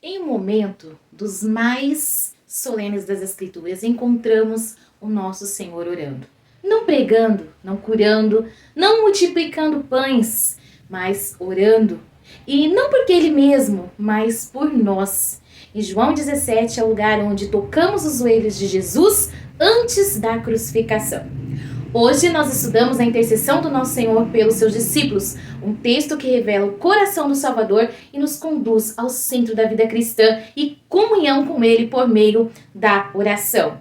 Em um momento dos mais solenes das Escrituras, encontramos o nosso Senhor orando. Não pregando, não curando, não multiplicando pães, mas orando. E não porque Ele mesmo, mas por nós. Em João 17 é o lugar onde tocamos os joelhos de Jesus antes da crucificação. Hoje nós estudamos a intercessão do nosso Senhor pelos seus discípulos, um texto que revela o coração do Salvador e nos conduz ao centro da vida cristã e comunhão com Ele por meio da oração.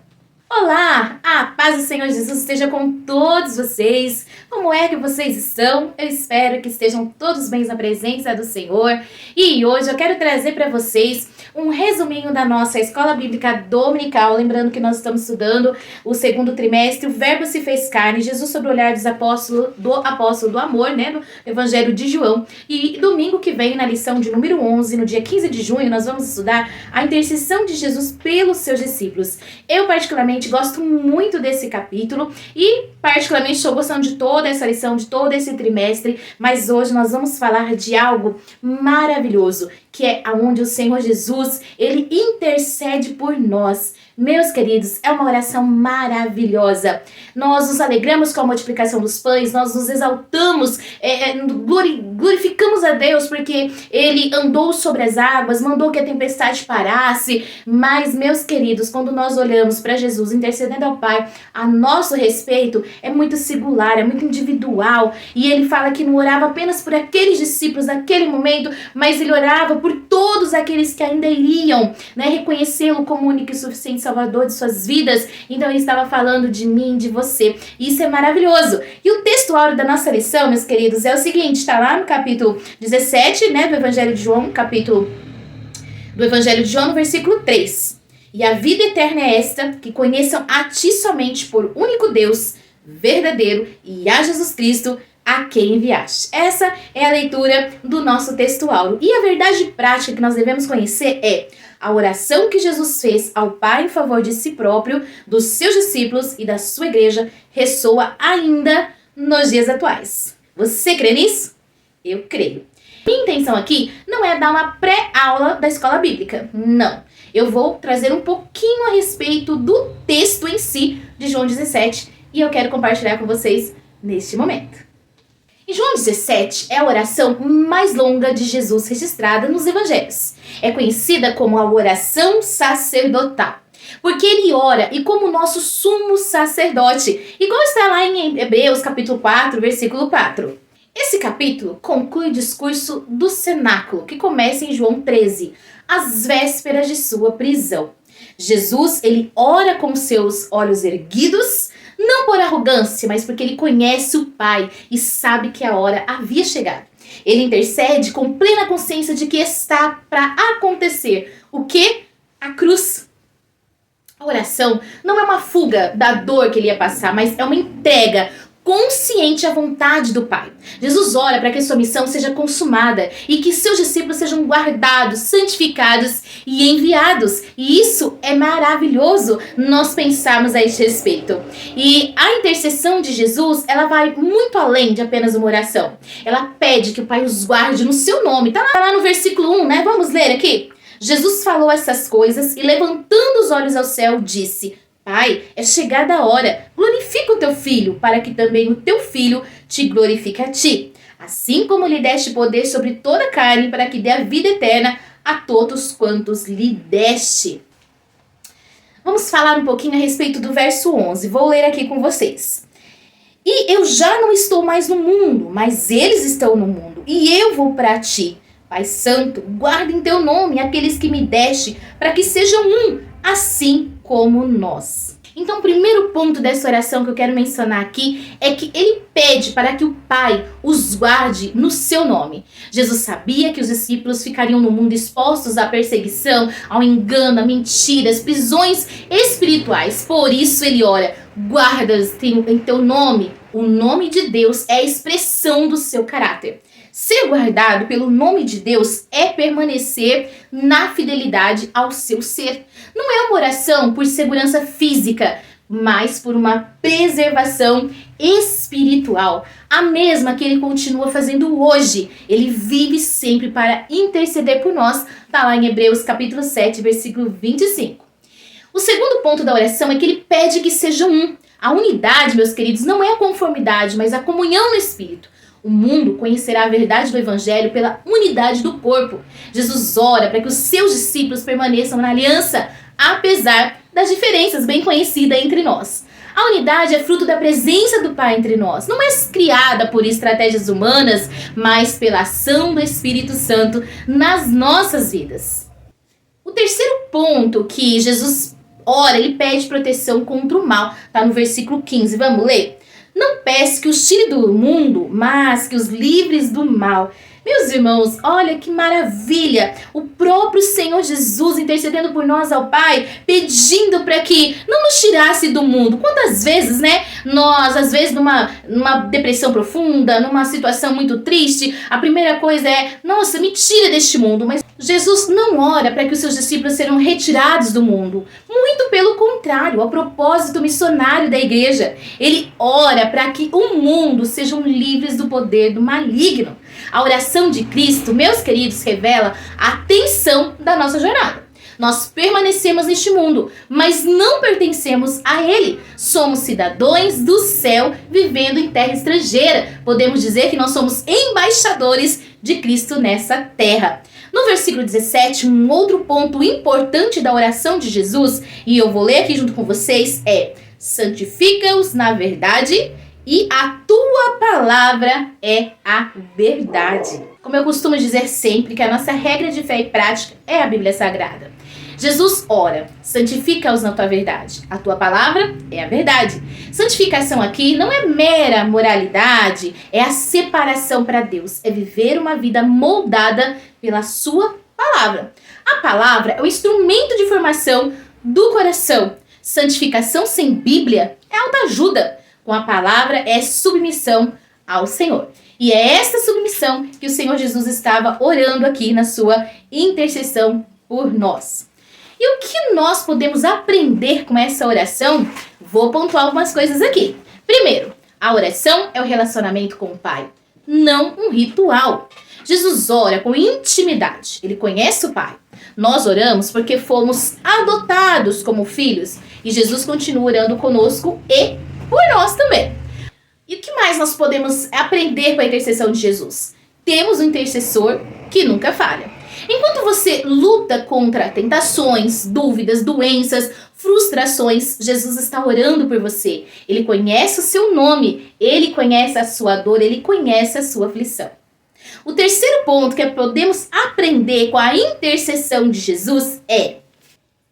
Olá! A paz do Senhor Jesus esteja com todos vocês. Como é que vocês estão? Eu espero que estejam todos bem na presença do Senhor. E hoje eu quero trazer para vocês um resuminho da nossa Escola Bíblica Dominical. Lembrando que nós estamos estudando o segundo trimestre, o Verbo se fez carne, Jesus sobre o olhar do apóstolo do amor, né? No Evangelho de João. E domingo que vem, na lição de número 11, no dia 15 de junho, nós vamos estudar a intercessão de Jesus pelos seus discípulos. Eu particularmente gosto muito desse capítulo e particularmente estou gostando de toda essa lição, de todo esse trimestre, mas hoje nós vamos falar de algo maravilhoso, que é aonde o Senhor Jesus, Ele intercede por nós. Meus queridos, é uma oração maravilhosa. Nós nos alegramos com a multiplicação dos pães, nós nos exaltamos, glorificamos a Deus porque Ele andou sobre as águas, mandou que a tempestade parasse. Mas, meus queridos, quando nós olhamos para Jesus intercedendo ao Pai a nosso respeito, é muito singular, é muito individual. E Ele fala que não orava apenas por aqueles discípulos naquele momento, mas Ele orava por todos aqueles que ainda iriam, né, reconhecê-lo como único e suficiente Salvador de suas vidas. Então Ele estava falando de mim, de você. Isso é maravilhoso. E o texto áureo da nossa lição, meus queridos, é o seguinte, está lá no capítulo 17, né, do Evangelho de João, no versículo 3. E a vida eterna é esta, que conheçam a ti somente por único Deus, verdadeiro, e a Jesus Cristo, a quem enviaste. Essa é a leitura do nosso texto áureo. E a verdade prática que nós devemos conhecer é a oração que Jesus fez ao Pai em favor de si próprio, dos seus discípulos e da sua igreja ressoa ainda nos dias atuais. Você crê nisso? Eu creio. Minha intenção aqui não é dar uma pré-aula da escola bíblica, não. Eu vou trazer um pouquinho a respeito do texto em si de João 17 e eu quero compartilhar com vocês neste momento. Em João 17 é a oração mais longa de Jesus registrada nos evangelhos. É conhecida como a oração sacerdotal, porque ele ora e como nosso sumo sacerdote, igual está lá em Hebreus capítulo 4, versículo 4. Esse capítulo conclui o discurso do cenáculo, que começa em João 13, às vésperas de sua prisão. Jesus, ele ora com seus olhos erguidos, não por arrogância, mas porque ele conhece o Pai e sabe que a hora havia chegado. Ele intercede com plena consciência de que está para acontecer. O quê? A cruz. A oração não é uma fuga da dor que ele ia passar, mas é uma entrega consciente à vontade do Pai. Jesus ora para que sua missão seja consumada e que seus discípulos sejam guardados, santificados e enviados. E isso é maravilhoso nós pensarmos a este respeito. E a intercessão de Jesus, ela vai muito além de apenas uma oração. Ela pede que o Pai os guarde no seu nome. Tá lá no versículo 1, né? Vamos ler aqui. Jesus falou essas coisas e levantando os olhos ao céu, disse: Pai, é chegada a hora, glorifica o teu filho, para que também o teu filho te glorifique a ti. Assim como lhe deste poder sobre toda a carne, para que dê a vida eterna a todos quantos lhe deste. Vamos falar um pouquinho a respeito do verso 11, vou ler aqui com vocês. E eu já não estou mais no mundo, mas eles estão no mundo, e eu vou para ti. Pai Santo, guarda em teu nome aqueles que me deste, para que sejam um, assim como nós. Então, o primeiro ponto dessa oração que eu quero mencionar aqui é que ele pede para que o Pai os guarde no seu nome. Jesus sabia que os discípulos ficariam no mundo expostos à perseguição, ao engano, a mentiras, prisões espirituais. Por isso ele ora: guarda-os em teu nome. O nome de Deus é a expressão do seu caráter. Ser guardado pelo nome de Deus é permanecer na fidelidade ao seu ser. Não é uma oração por segurança física, mas por uma preservação espiritual, a mesma que ele continua fazendo hoje. Ele vive sempre para interceder por nós. Está lá em Hebreus capítulo 7, versículo 25. O segundo ponto da oração é que ele pede que seja um. A unidade, meus queridos, não é a conformidade, mas a comunhão no Espírito. O mundo conhecerá a verdade do Evangelho pela unidade do corpo. Jesus ora para que os seus discípulos permaneçam na aliança, apesar das diferenças bem conhecidas entre nós. A unidade é fruto da presença do Pai entre nós. Não é criada por estratégias humanas, mas pela ação do Espírito Santo nas nossas vidas. O terceiro ponto que Jesus ora, ele pede proteção contra o mal. Está no versículo 15. Vamos ler? Não peço que os tire do mundo, mas que os livres do mal. Meus irmãos, olha que maravilha! O próprio Senhor Jesus intercedendo por nós ao Pai, pedindo para que não nos tirasse do mundo. Quantas vezes, né? Nós, às vezes, numa depressão profunda, numa situação muito triste, a primeira coisa é, nossa, me tira deste mundo. Mas Jesus não ora para que os seus discípulos sejam retirados do mundo. Muito pelo contrário, ao propósito missionário da igreja. Ele ora para que o mundo sejam livres do poder do maligno. A oração de Cristo, meus queridos, revela a tensão da nossa jornada. Nós permanecemos neste mundo, mas não pertencemos a ele. Somos cidadãos do céu vivendo em terra estrangeira. Podemos dizer que nós somos embaixadores de Cristo nessa terra. No versículo 17, um outro ponto importante da oração de Jesus, e eu vou ler aqui junto com vocês, é: santifica-os na verdade, e a tua palavra é a verdade. Como eu costumo dizer sempre, que a nossa regra de fé e prática é a Bíblia Sagrada. Jesus ora: santifica-os na tua verdade. A tua palavra é a verdade. Santificação aqui não é mera moralidade, é a separação para Deus. É viver uma vida moldada pela sua palavra. A palavra é o instrumento de formação do coração. Santificação sem Bíblia é autoajuda. Com a palavra é submissão ao Senhor. E é esta submissão que o Senhor Jesus estava orando aqui na sua intercessão por nós. E o que nós podemos aprender com essa oração? Vou pontuar algumas coisas aqui. Primeiro, a oração é o relacionamento com o Pai, não um ritual. Jesus ora com intimidade, ele conhece o Pai. Nós oramos porque fomos adotados como filhos e Jesus continua orando conosco e por nós também. E o que mais nós podemos aprender com a intercessão de Jesus? Temos um intercessor que nunca falha. Enquanto você luta contra tentações, dúvidas, doenças, frustrações, Jesus está orando por você. Ele conhece o seu nome, ele conhece a sua dor, ele conhece a sua aflição. O terceiro ponto que podemos aprender com a intercessão de Jesus é: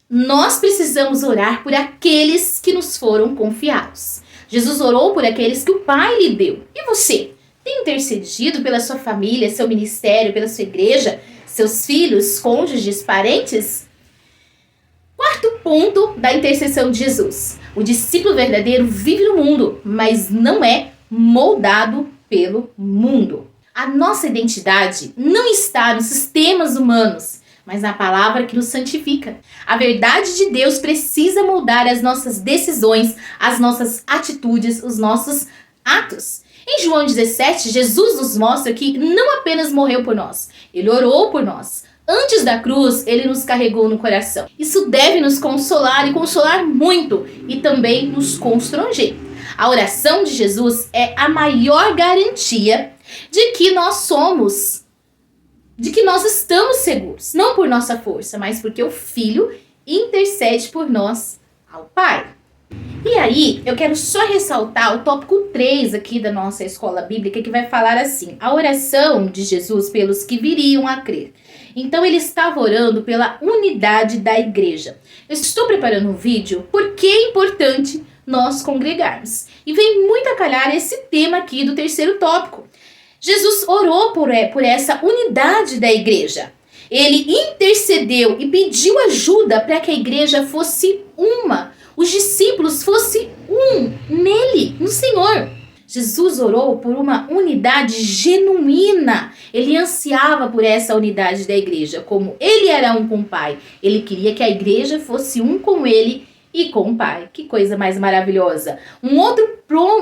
nós precisamos orar por aqueles que nos foram confiados. Jesus orou por aqueles que o Pai lhe deu. E você? Tem intercedido pela sua família, seu ministério, pela sua igreja, seus filhos, cônjuges, parentes? Quarto ponto da intercessão de Jesus: o discípulo verdadeiro vive no mundo, mas não é moldado pelo mundo. A nossa identidade não está nos sistemas humanos, mas na palavra que nos santifica. A verdade de Deus precisa moldar as nossas decisões, as nossas atitudes, os nossos atos. Em João 17, Jesus nos mostra que não apenas morreu por nós, ele orou por nós. Antes da cruz, ele nos carregou no coração. Isso deve nos consolar e consolar muito, e também nos constranger. A oração de Jesus é a maior garantia de que nós estamos seguros. Não por nossa força, mas porque o Filho intercede por nós ao Pai. E aí, eu quero só ressaltar o tópico 3 aqui da nossa escola bíblica, que vai falar assim: a oração de Jesus pelos que viriam a crer. Então, ele estava orando pela unidade da igreja. Eu estou preparando um vídeo porque é importante nós congregarmos. E vem muito a calhar esse tema aqui do terceiro tópico. Jesus orou por essa unidade da igreja. Ele intercedeu e pediu ajuda para que a igreja fosse uma. Os discípulos fossem um nele, no Senhor. Jesus orou por uma unidade genuína. Ele ansiava por essa unidade da igreja. Como ele era um com o Pai, ele queria que a igreja fosse um com ele e com o Pai. Que coisa mais maravilhosa. Um outro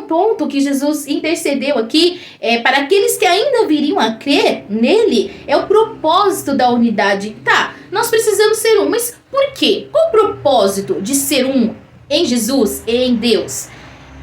ponto que Jesus intercedeu aqui para aqueles que ainda viriam a crer nele é o propósito da unidade. Tá, nós precisamos ser um, mas por quê? Qual o propósito de ser um em Jesus e em Deus?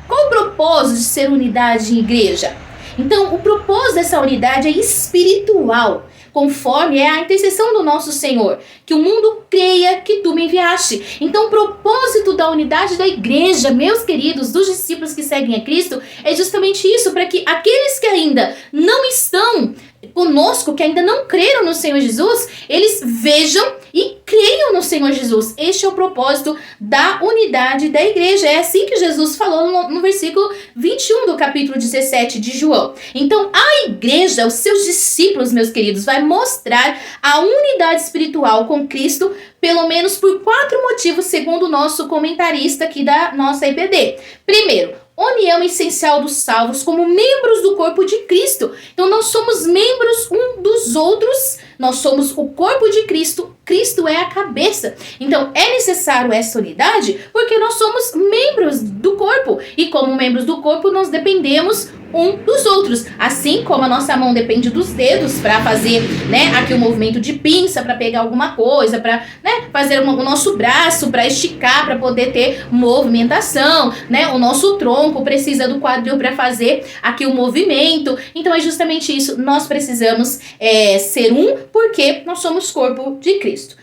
Qual o propósito de ser unidade em igreja? Então, o propósito dessa unidade é espiritual, conforme é a intercessão do nosso Senhor, que o mundo creia que tu me enviaste. Então, o propósito da unidade da igreja, meus queridos, dos discípulos que seguem a Cristo, é justamente isso, para que aqueles que ainda não estão conosco, que ainda não creram no Senhor Jesus, eles vejam e creiam no Senhor Jesus. Este é o propósito da unidade da igreja. É assim que Jesus falou no versículo 21 do capítulo 17 de João. Então, a igreja, os seus discípulos, meus queridos, vai mostrar a unidade espiritual com Cristo, pelo menos por 4 motivos, segundo o nosso comentarista aqui da nossa IBD. Primeiro, união essencial dos salvos como membros do corpo de Cristo. Então nós somos membros um dos outros, nós somos o corpo de Cristo, Cristo é a cabeça. Então é necessário essa unidade porque nós somos membros do corpo e como membros do corpo nós dependemos um dos outros, assim como a nossa mão depende dos dedos para fazer, aqui o movimento de pinça para pegar alguma coisa, para, fazer o nosso braço para esticar, para poder ter movimentação, o nosso tronco precisa do quadril para fazer aqui o movimento. Então é justamente isso, nós precisamos ser um porque nós somos corpo de Cristo.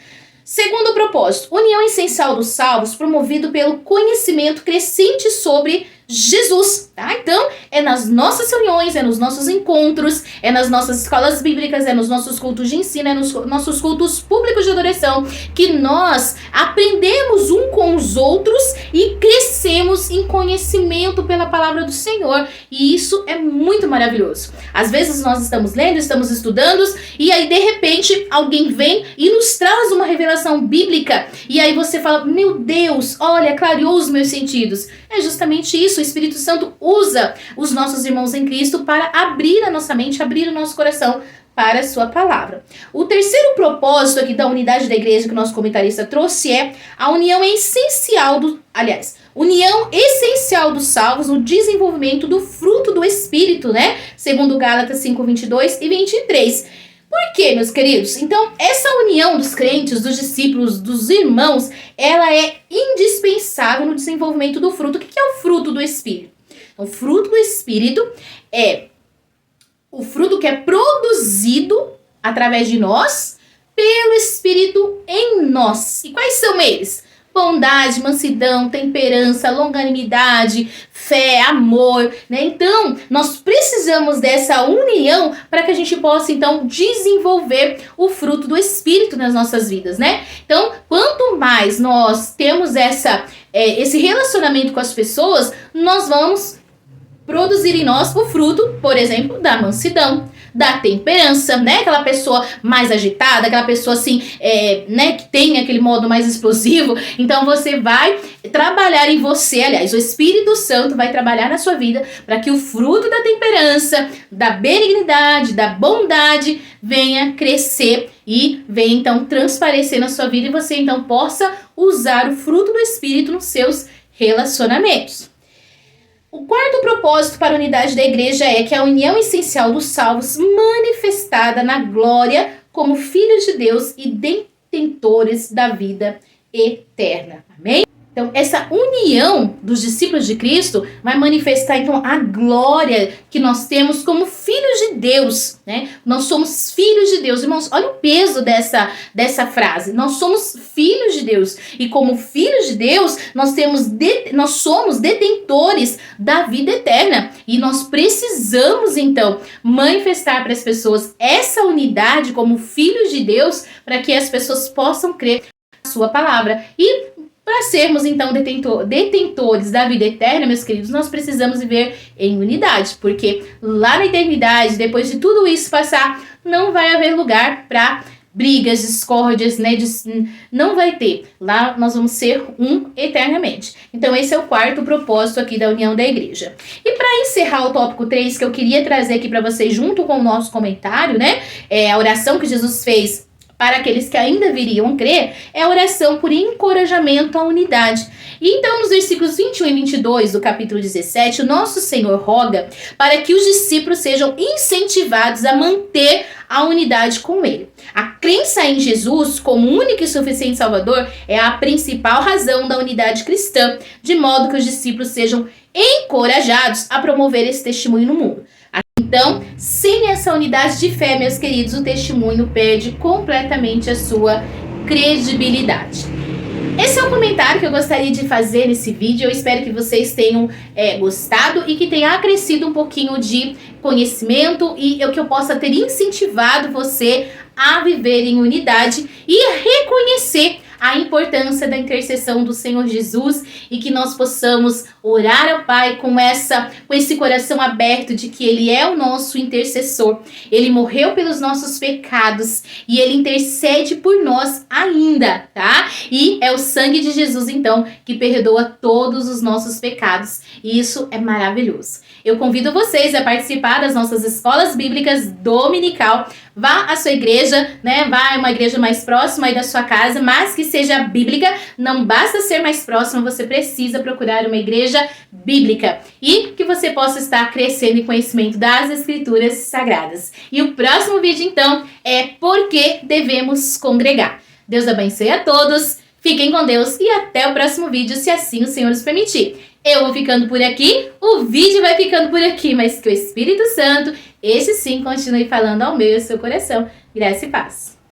Segundo propósito, união essencial dos salvos promovido pelo conhecimento crescente sobre Jesus, tá? Então, é nas nossas reuniões, é nos nossos encontros, é nas nossas escolas bíblicas, é nos nossos cultos de ensino, é nos nossos cultos públicos de adoração que nós aprendemos um com os outros e crescemos em conhecimento pela palavra do Senhor. E isso é muito maravilhoso. Às vezes nós estamos lendo, estamos estudando e aí de repente alguém vem e nos traz uma revelação bíblica e aí você fala, meu Deus, olha, clareou os meus sentidos. É justamente isso, o Espírito Santo usa os nossos irmãos em Cristo para abrir a nossa mente, abrir o nosso coração para a sua palavra. O terceiro propósito aqui da unidade da igreja que o nosso comentarista trouxe é a união união essencial dos salvos no desenvolvimento do fruto do Espírito, Segundo Gálatas 5, 22 e 23. Por quê, meus queridos? Então, essa união dos crentes, dos discípulos, dos irmãos, ela é indispensável no desenvolvimento do fruto. O que é o fruto do Espírito? Então, o fruto do Espírito é o fruto que é produzido através de nós, pelo Espírito em nós. E quais são eles? Bondade, mansidão, temperança, longanimidade, fé, amor, Então, nós precisamos dessa união para que a gente possa, então, desenvolver o fruto do Espírito nas nossas vidas, Então, quanto mais nós temos esse relacionamento com as pessoas, nós vamos produzir em nós o fruto, por exemplo, da mansidão, da temperança, Aquela pessoa mais agitada, aquela pessoa assim, que tem aquele modo mais explosivo. Então você vai trabalhar em você, aliás, o Espírito Santo vai trabalhar na sua vida para que o fruto da temperança, da benignidade, da bondade venha crescer e venha então transparecer na sua vida e você então possa usar o fruto do Espírito nos seus relacionamentos. O quarto propósito para a unidade da igreja é que a união essencial dos salvos manifestada na glória como filhos de Deus e detentores da vida eterna. Amém? Então, essa união dos discípulos de Cristo vai manifestar, então, a glória que nós temos como filhos de Deus, Nós somos filhos de Deus. Irmãos, olha o peso dessa frase. Nós somos filhos de Deus. E como filhos de Deus, nós somos detentores da vida eterna. E nós precisamos, então, manifestar para as pessoas essa unidade como filhos de Deus para que as pessoas possam crer na sua palavra. E para sermos, então, detentores da vida eterna, meus queridos, nós precisamos viver em unidade, porque lá na eternidade, depois de tudo isso passar, não vai haver lugar para brigas, discórdias, não vai ter. Lá nós vamos ser um eternamente. Então, esse é o quarto propósito aqui da união da igreja. E para encerrar o tópico 3, que eu queria trazer aqui para vocês, junto com o nosso comentário, a oração que Jesus fez para aqueles que ainda viriam crer, é a oração por encorajamento à unidade. E então, nos versículos 21 e 22 do capítulo 17, o nosso Senhor roga para que os discípulos sejam incentivados a manter a unidade com Ele. A crença em Jesus como único e suficiente Salvador é a principal razão da unidade cristã, de modo que os discípulos sejam encorajados a promover esse testemunho no mundo. Então, sem essa unidade de fé, meus queridos, o testemunho perde completamente a sua credibilidade. Esse é o comentário que eu gostaria de fazer nesse vídeo. Eu espero que vocês tenham gostado e que tenha acrescido um pouquinho de conhecimento e que eu possa ter incentivado você a viver em unidade e reconhecer a importância da intercessão do Senhor Jesus e que nós possamos orar ao Pai com esse coração aberto de que Ele é o nosso intercessor. Ele morreu pelos nossos pecados e Ele intercede por nós ainda, tá? E é o sangue de Jesus, então, que perdoa todos os nossos pecados. E isso é maravilhoso. Eu convido vocês a participar das nossas escolas bíblicas dominical. Vá à sua igreja, né? Vá a uma igreja mais próxima aí da sua casa, mas que seja bíblica. Não basta ser mais próxima, você precisa procurar uma igreja bíblica. E que você possa estar crescendo em conhecimento das Escrituras Sagradas. E o próximo vídeo, então, é por que devemos congregar. Deus abençoe a todos, fiquem com Deus e até o próximo vídeo, se assim o Senhor nos permitir. Eu vou ficando por aqui, o vídeo vai ficando por aqui, mas que o Espírito Santo, esse sim, continue falando ao meu e ao seu coração. Graça e paz.